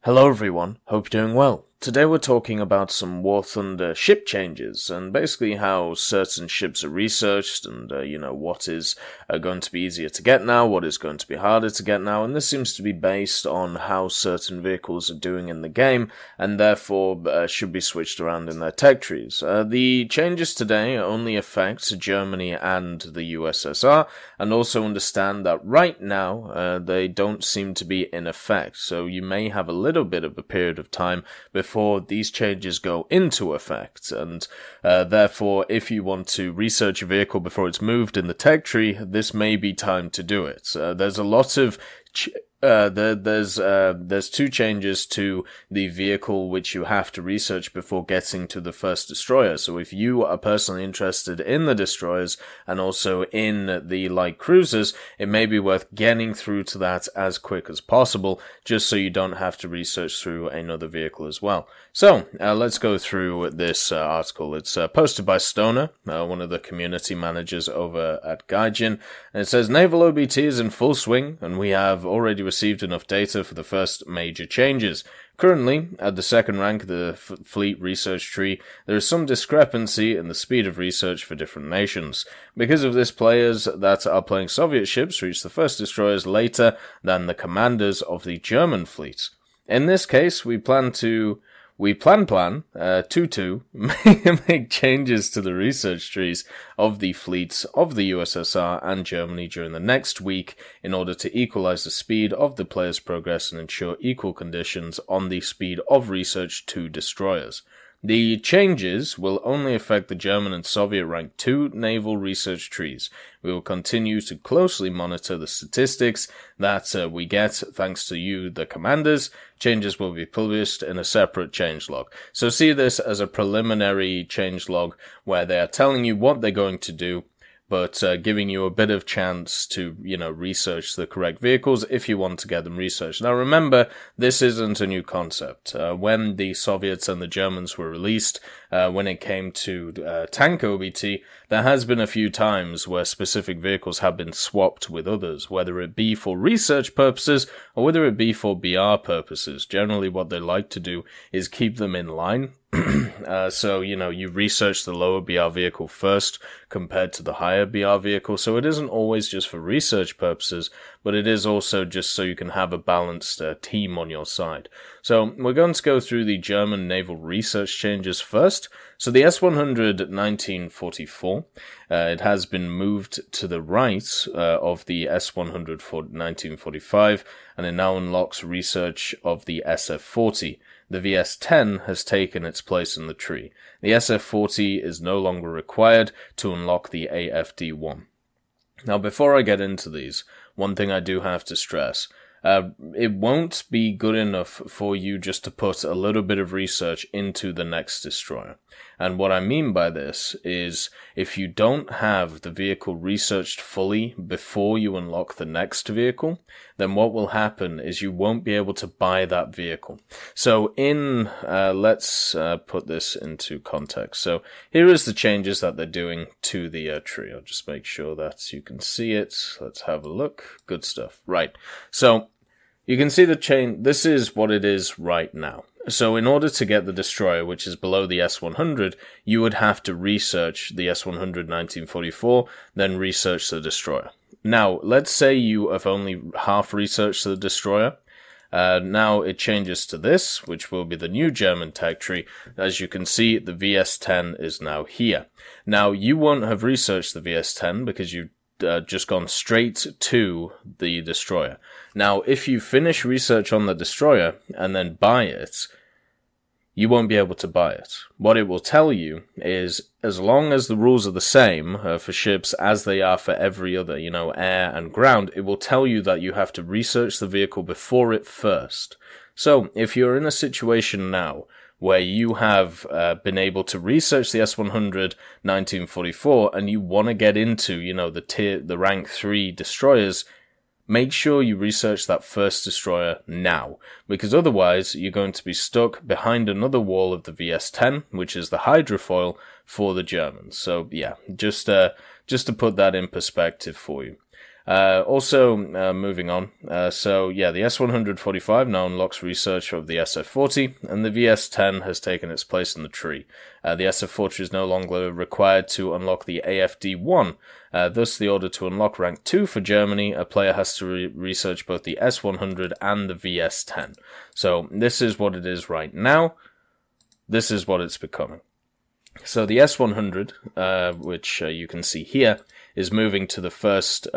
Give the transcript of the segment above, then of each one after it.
Hello everyone, hope you're doing well. Today we're talking about some War Thunder ship changes, and basically how certain ships are researched, and what is going to be easier to get now, what is going to be harder to get now, and this seems to be based on how certain vehicles are doing in the game, and therefore should be switched around in their tech trees. The changes today only affect Germany and the USSR, and also understand that right now they don't seem to be in effect, so you may have a little bit of a period of time before these changes go into effect, and therefore if you want to research a vehicle before it's moved in the tech tree, this may be time to do it. There's a lot of there's two changes to the vehicle which you have to research before getting to the first destroyer. So if you are personally interested in the destroyers and also in the light cruisers, it may be worth getting through to that as quick as possible, just so you don't have to research through another vehicle as well. So let's go through this article. It's posted by Stoner, one of the community managers over at Gaijin, and it says Naval OBT is in full swing, and we have already received enough data for the first major changes. Currently, at the second rank of the fleet research tree, there is some discrepancy in the speed of research for different nations. Because of this, players that are playing Soviet ships reach the first destroyers later than the commanders of the German fleet. In this case, we plan to make changes to the research trees of the fleets of the USSR and Germany during the next week in order to equalize the speed of the players' progress and ensure equal conditions on the speed of research to destroyers. The changes will only affect the German and Soviet rank 2 naval research trees. We will continue to closely monitor the statistics that we get thanks to you, the commanders. Changes will be published in a separate changelog. So see this as a preliminary changelog where they are telling you what they're going to do, but giving you a bit of chance to, research the correct vehicles if you want to get them researched. Now remember, this isn't a new concept. When the Soviets and the Germans were released, when it came to tank OBT, there has been a few times where specific vehicles have been swapped with others, whether it be for research purposes or whether it be for BR purposes. Generally what they like to do is keep them in line. So, you research the lower BR vehicle first compared to the higher BR vehicle. So it isn't always just for research purposes, but it is also just so you can have a balanced team on your side. So we're going to go through the German naval research changes first. So the S-100 1944, it has been moved to the right of the S-100 1945, and it now unlocks research of the SF-40. The VS-10 has taken its place in the tree. The SF-40 is no longer required to unlock the AFD-1. Now, before I get into these, one thing I do have to stress. It won't be good enough for you just to put a little bit of research into the next destroyer. And what I mean by this is if you don't have the vehicle researched fully before you unlock the next vehicle, then what will happen is you won't be able to buy that vehicle. So let's put this into context. So here is the changes that they're doing to the tree. I'll just make sure that you can see it. Let's have a look. Good stuff. Right. So you can see the change. This is what it is right now. So in order to get the destroyer, which is below the S-100, you would have to research the S-100 1944, then research the destroyer. Now, let's say you have only half researched the destroyer. Now it changes to this, which will be the new German tech tree. As you can see, the VS-10 is now here. Now, you won't have researched the VS-10 because you've just gone straight to the destroyer. Now, if you finish research on the destroyer and then buy it, you won't be able to buy it. What it will tell you is, as long as the rules are the same for ships as they are for every other, air and ground, it will tell you that you have to research the vehicle before it first. So, if you're in a situation now where you have been able to research the S-100 1944 and you want to get into, the rank 3 destroyers, make sure you research that first destroyer now, because otherwise you're going to be stuck behind another wall of the VS-10, which is the hydrofoil for the Germans. So yeah, just to put that in perspective for you. Moving on. The S-145 now unlocks research of the SF-40, and the VS-10 has taken its place in the tree. The SF-40 is no longer required to unlock the AFD-1. Thus, the order to unlock rank 2 for Germany, a player has to research both the S-100 and the VS-10. So, this is what it is right now. This is what it's becoming. So the S-100, which you can see here, is moving to the first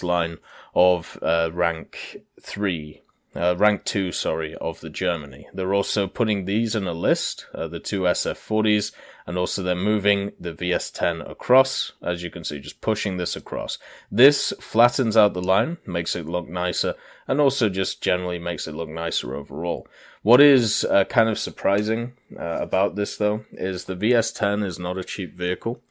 line of rank 2, of the Germany. They're also putting these in a list, the two SF-40s, and also they're moving the VS-10 across, as you can see, just pushing this across. This flattens out the line, makes it look nicer, and also just generally makes it look nicer overall. What is kind of surprising about this, though, is the VS-10 is not a cheap vehicle.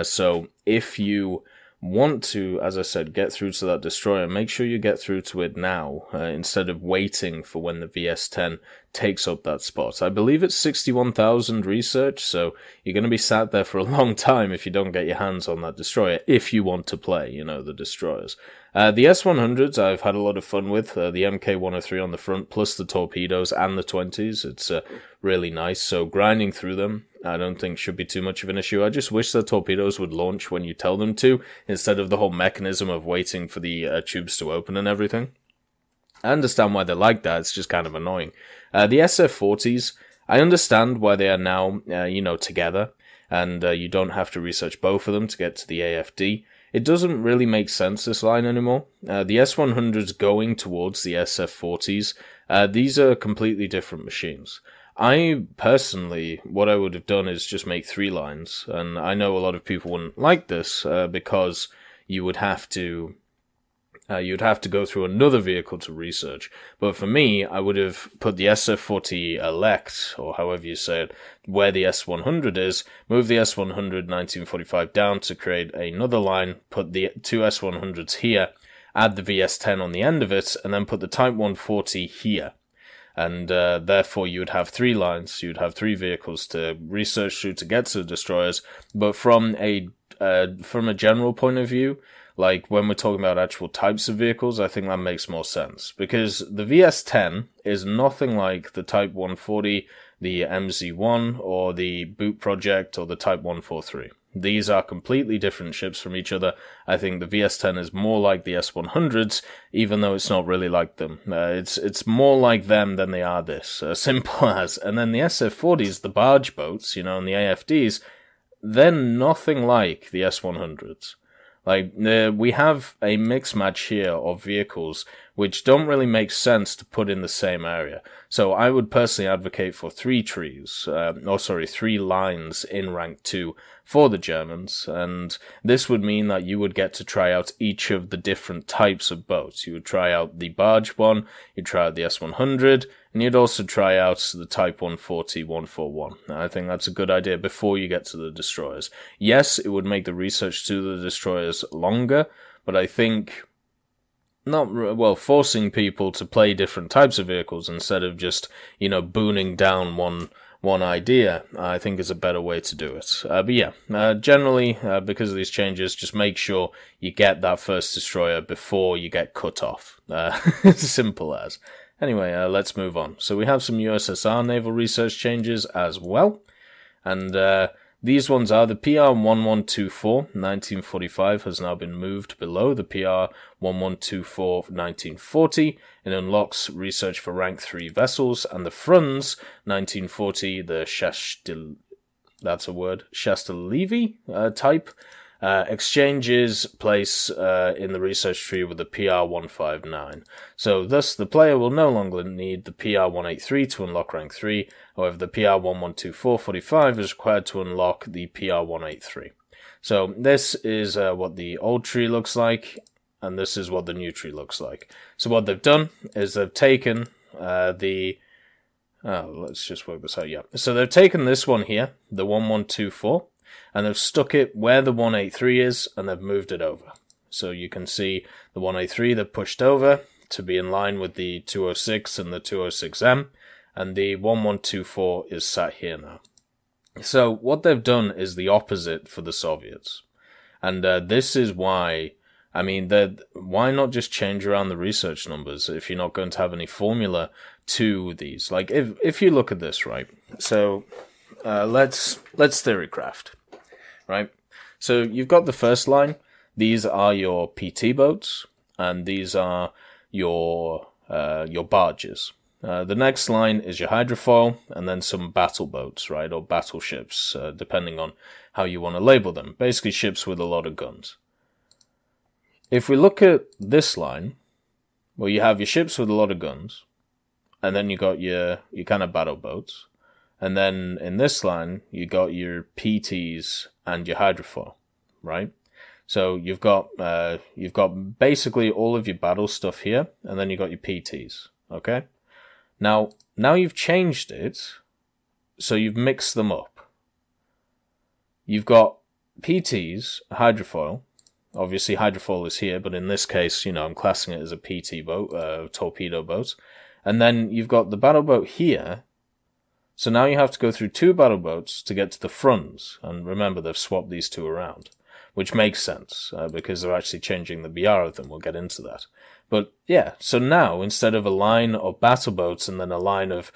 So if you want to, as I said, get through to that destroyer, make sure you get through to it now, instead of waiting for when the VS-10 takes up that spot. I believe it's 61,000 research, so you're going to be sat there for a long time if you don't get your hands on that destroyer, if you want to play, the destroyers. The S-100s I've had a lot of fun with, the MK-103 on the front, plus the torpedoes and the 20s. It's really nice, so grinding through them I don't think should be too much of an issue. I just wish the torpedoes would launch when you tell them to, instead of the whole mechanism of waiting for the tubes to open and everything. I understand why they're like that, it's just kind of annoying. The SF-40s, I understand why they are now, together, and you don't have to research both of them to get to the AFD. It doesn't really make sense, this line, anymore. The S-100s going towards the SF-40s, these are completely different machines. I, personally, what I would have done is just make 3 lines, and I know a lot of people wouldn't like this, because you would have to go through another vehicle to research. But for me, I would have put the SF-40 elect, or however you say it, where the S-100 is, move the S-100 1945 down to create another line, put the 2 S-100s here, add the VS-10 on the end of it, and then put the Type 140 here. And therefore you would have 3 lines, you'd have 3 vehicles to research through to get to the destroyers. But from a general point of view, like when we're talking about actual types of vehicles, I think that makes more sense. Because the VS-10 is nothing like the Type 140, the MZ-1, or the Boot Project, or the Type 143. These are completely different ships from each other. I think the VS-10 is more like the S-100s, even though it's not really like them. It's more like them than they are this. Simple as. And then the SF-40s, the barge boats, and the AFDs, they're nothing like the S-100s. Like, we have a mix match here of vehicles which don't really make sense to put in the same area. So I would personally advocate for 3 lines in rank 2 for the Germans, and this would mean that you would get to try out each of the different types of boats. You would try out the barge one, you'd try out the S-100, and you'd also try out the Type 140, 141. I think that's a good idea before you get to the destroyers. Yes, it would make the research to the destroyers longer, but I think forcing people to play different types of vehicles instead of just, booning down one idea, I think is a better way to do it. Generally, because of these changes, just make sure you get that first destroyer before you get cut off. Simple as. Anyway, let's move on. So we have some USSR naval research changes as well, and these ones are the PR-1124 1945 has now been moved below the PR-1124 1940 and unlocks research for rank 3 vessels, and the Franz 1940, the Shastalevi type, exchanges place in the research tree with the PR-159. So thus the player will no longer need the PR-183 to unlock rank 3, however the PR-1124-45 is required to unlock the PR-183. So this is what the old tree looks like, and this is what the new tree looks like. So what they've done is they've taken let's just work this out, yeah. So they've taken this one here, the 1124, and they've stuck it where the 183 is, and they've moved it over. So you can see the 183 they've pushed over to be in line with the 206 and the 206M, and the 1124 is sat here now. So what they've done is the opposite for the Soviets. And this is why I mean, why not just change around the research numbers if you're not going to have any formula to these? Like, if you look at this, right? So, let's theorycraft, right? So you've got the first line. These are your PT boats, and these are your barges. The next line is your hydrofoil, and then some battle boats, right, or battleships, depending on how you want to label them. Basically, ships with a lot of guns. If we look at this line, well, you have your ships with a lot of guns, and then you got your kind of battle boats, and then in this line, you got your PTs and your hydrofoil, right? So you've got basically all of your battle stuff here, and then you got your PTs, okay? Now you've changed it, so you've mixed them up. You've got PTs, hydrofoil. Obviously, hydrofoil is here, but in this case, I'm classing it as a PT boat, torpedo boat. And then you've got the battle boat here. So now you have to go through two battle boats to get to the fronts. And remember, they've swapped these two around, which makes sense, because they're actually changing the BR of them. We'll get into that. But yeah, so now, instead of a line of battle boats and then a line of,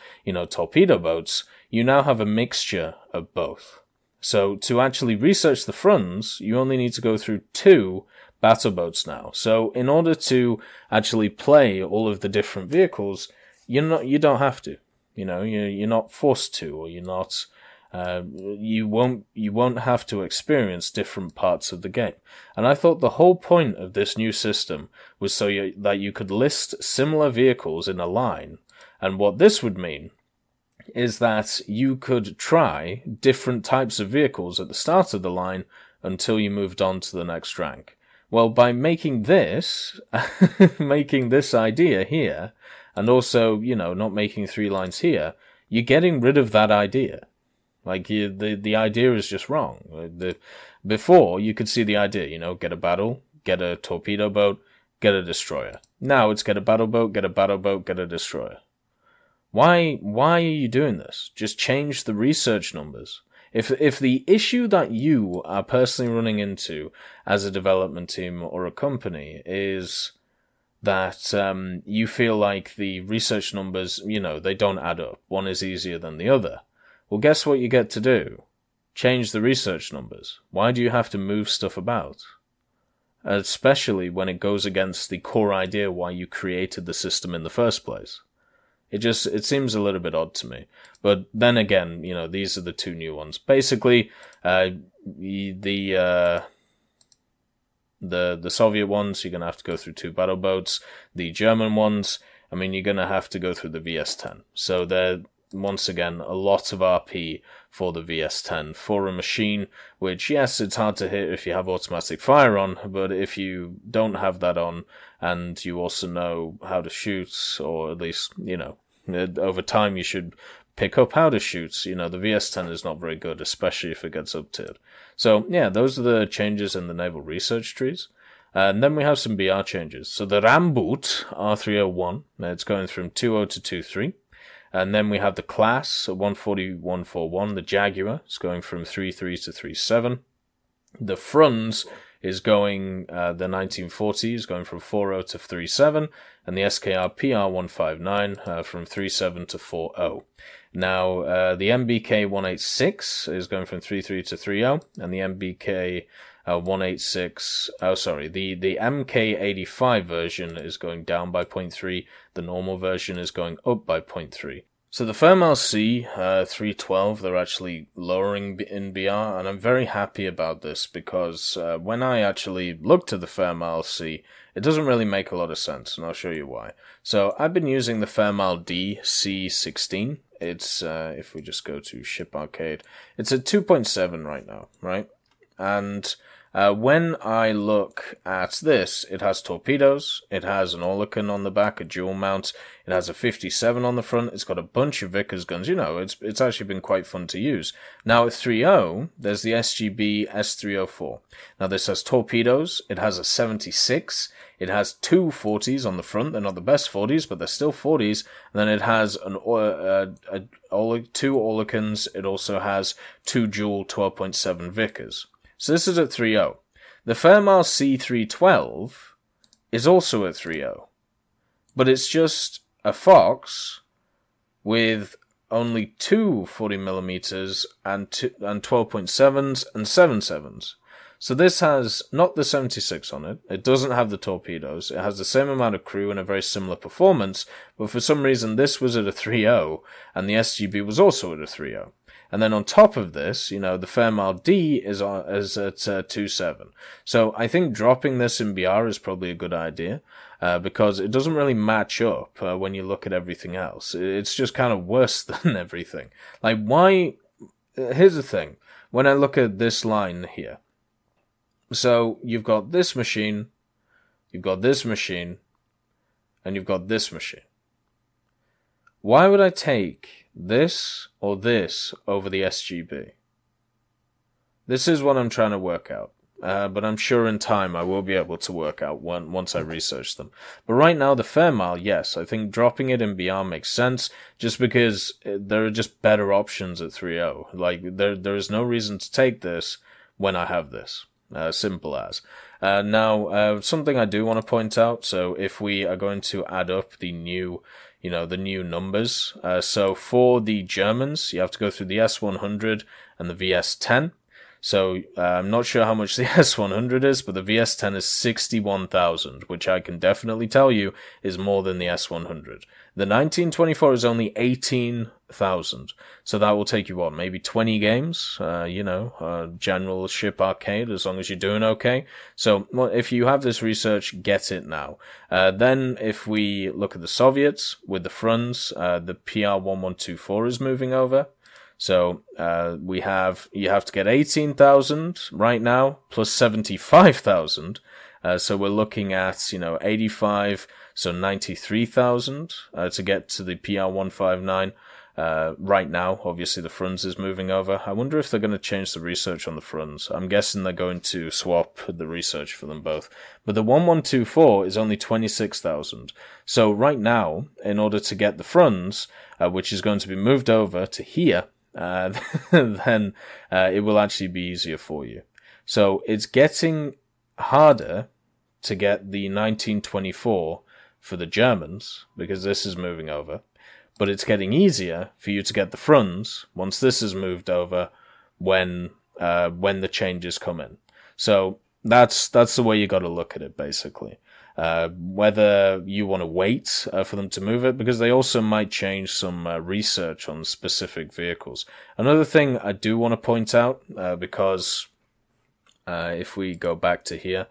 torpedo boats, you now have a mixture of both. So to actually research the fronts, you only need to go through two battle boats now. So in order to actually play all of the different vehicles, you don't have to. You're not forced to, or you're not. You won't have to experience different parts of the game. And I thought the whole point of this new system was so that you could list similar vehicles in a line. And what this would mean is that you could try different types of vehicles at the start of the line until you moved on to the next rank. Well, by making this, making this idea here, and also, not making three lines here, you're getting rid of that idea. Like, the idea is just wrong. Before, you could see the idea, get a battle, get a torpedo boat, get a destroyer. Now it's get a battle boat, get a destroyer. Why are you doing this? Just change the research numbers. If the issue that you are personally running into as a development team or a company is that you feel like the research numbers, they don't add up. One is easier than the other. Well, guess what you get to do? Change the research numbers. Why do you have to move stuff about? Especially when it goes against the core idea why you created the system in the first place. It seems a little bit odd to me. But then again, these are the two new ones. Basically, the Soviet ones, you're going to have to go through two battle boats. The German ones, you're going to have to go through the VS-10. So they're, once again, a lot of RP for the VS-10 for a machine, which, yes, it's hard to hit if you have automatic fire on, but if you don't have that on, and you also know how to shoot, or at least, over time you should pick up how to shoot. The VS-10 is not very good, especially if it gets up-tiered. So, yeah, those are the changes in the naval research trees. And then we have some BR changes. So the Ramboot R301, it's going from 2.0 to 2.3. And then we have the class 140-141, the Jaguar, it's going from 3.3 to 3.7. The Franz is going, the 1940 is going from 4.0 to 3.7, and the SKR PR159 from 3.7 to 4.0. Now, the MBK 186 is going from 3.3 to 3.0, and the MBK 186, the MK85 version is going down by 0.3, the normal version is going up by 0.3. So the FirmLC 312, they're actually lowering in BR, and I'm very happy about this because when I actually looked at the FirmLC, it doesn't really make a lot of sense, and I'll show you why. So I've been using the Firmal DC16. It's, if we just go to Ship Arcade, it's at 2.7 right now, right? And when I look at this, it has torpedoes, it has an Oerlikon on the back, a dual mount, it has a 57 on the front, it's got a bunch of Vickers guns, it's actually been quite fun to use. Now at 3.0, there's the SGB S304. Now this has torpedoes, it has a 76, it has two 40s on the front, they're not the best 40s, but they're still 40s, and then it has two Oerlikons, it also has two dual 12.7 Vickers. So this is at 3.0. The Fairmile C312 is also a 3.0, but it's just a Fox with only two 40mm and 12.7s and 7.7s. So this has not the 76 on it. It doesn't have the torpedoes. It has the same amount of crew and a very similar performance, but for some reason this was at a 3.0 and the SGB was also at a 3.0. And then on top of this, you know, the Fairmile D is at 2.7. So I think dropping this in BR is probably a good idea, because it doesn't really match up when you look at everything else. It's just kind of worse than everything. Like, why? Here's the thing. When I look at this line here, so you've got this machine, you've got this machine, and you've got this machine. Why would I take this or this over the SGB? This is what I'm trying to work out. But I'm sure in time I will be able to work out once I research them. But right now, the Fairmile, yes, I think dropping it in BR makes sense, just because there are just better options at 3.0. Like, there is no reason to take this when I have this. Simple as. Now, something I do want to point out, so if we are going to add up the new, you know, the new numbers, so for the Germans, you have to go through the S100 and the VS10. So, I'm not sure how much the S100 is, but the VS10 is 61,000, which I can definitely tell you is more than the S100. The 1924 is only 18,000. So that will take you, what, maybe 20 games? You know, general ship arcade, as long as you're doing okay. So, well, if you have this research, get it now. Then, if we look at the Soviets, with the Fruns, the PR1124 is moving over. So, you have to get 18,000 right now, plus 75,000. So we're looking at, you know, 85, so 93,000, to get to the PR159. Right now, obviously the Fruns is moving over. I wonder if they're going to change the research on the Fruns. I'm guessing they're going to swap the research for them both. But the 1124 is only 26,000. So right now, in order to get the Fruns, which is going to be moved over to here, then it will actually be easier for you. So it's getting harder to get the 1924 for the Germans, because this is moving over, but it's getting easier for you to get the Fruns once this is moved over when the changes come in. So that's the way you got to look at it, basically. Whether you want to wait for them to move it, because they also might change some research on specific vehicles. Another thing I do want to point out, because if we go back to here,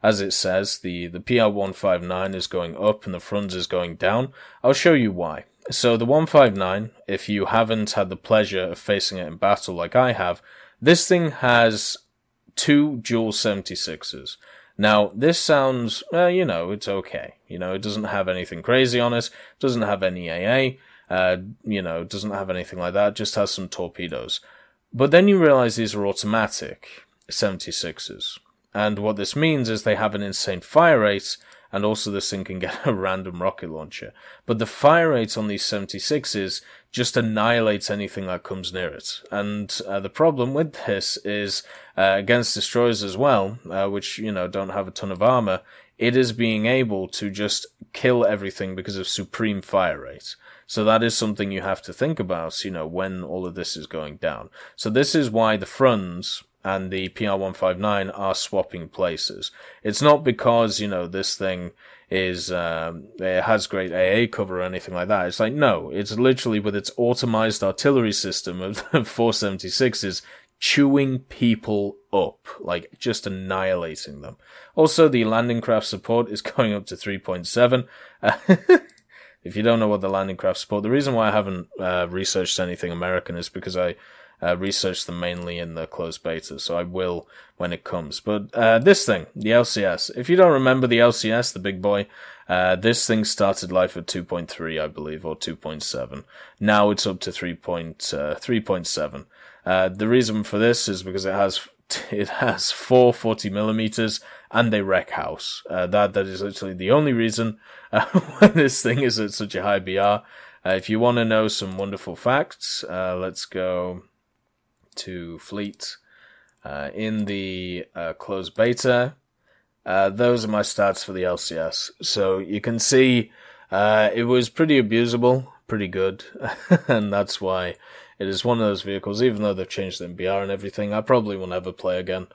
as it says, the PR159 is going up and the Fruns is going down. I'll show you why. So the 159, if you haven't had the pleasure of facing it in battle like I have, this thing has two dual 76s. Now, this sounds, you know, it's okay. You know, it doesn't have anything crazy on it, doesn't have any AA, you know, doesn't have anything like that, just has some torpedoes. But then you realize these are automatic 76s. And what this means is they have an insane fire rate, and also this thing can get a random rocket launcher. But the fire rate on these 76s just annihilates anything that comes near it. And the problem with this is, against destroyers as well, which, you know, don't have a ton of armor, it is being able to just kill everything because of supreme fire rate. So that is something you have to think about, you know, when all of this is going down. So this is why the Fruns and the PR159 are swapping places. It's not because, you know, this thing is, it has great AA cover or anything like that. It's like, no, it's literally with its automized artillery system of 476s chewing people up, like just annihilating them. Also, the landing craft support is going up to 3.7. If you don't know what the landing craft support, the reason why I haven't researched anything American is because I researched them mainly in the closed beta, so I will when it comes. But this thing, the LCS, if you don't remember the LCS, the big boy, this thing started life at 2.3, I believe, or 2.7. Now it's up to 3.7. The reason for this is because it has 4 40mm and a wreck house. That is literally the only reason why this thing is at such a high BR. If you want to know some wonderful facts, let's go to fleet, in the closed beta. Those are my stats for the LCS. So you can see it was pretty abusable, pretty good, and that's why it is one of those vehicles, even though they've changed the MBR and everything, I probably will never play again,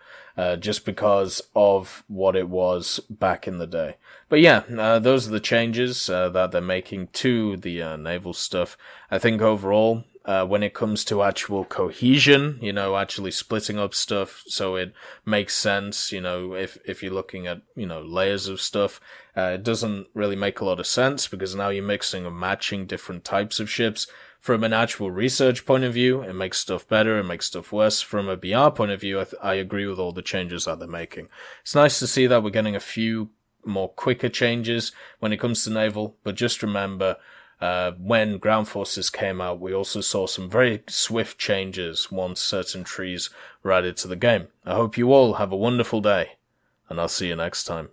just because of what it was back in the day. But yeah, those are the changes that they're making to the naval stuff. I think overall, when it comes to actual cohesion, actually splitting up stuff so it makes sense, if you're looking at, layers of stuff, it doesn't really make a lot of sense because now you're mixing and matching different types of ships. From an actual research point of view, it makes stuff better, it makes stuff worse. From a BR point of view, I agree with all the changes that they're making. It's nice to see that we're getting a few more quicker changes when it comes to naval, but just remember, when ground forces came out, we also saw some very swift changes once certain trees were added to the game. I hope you all have a wonderful day, and I'll see you next time.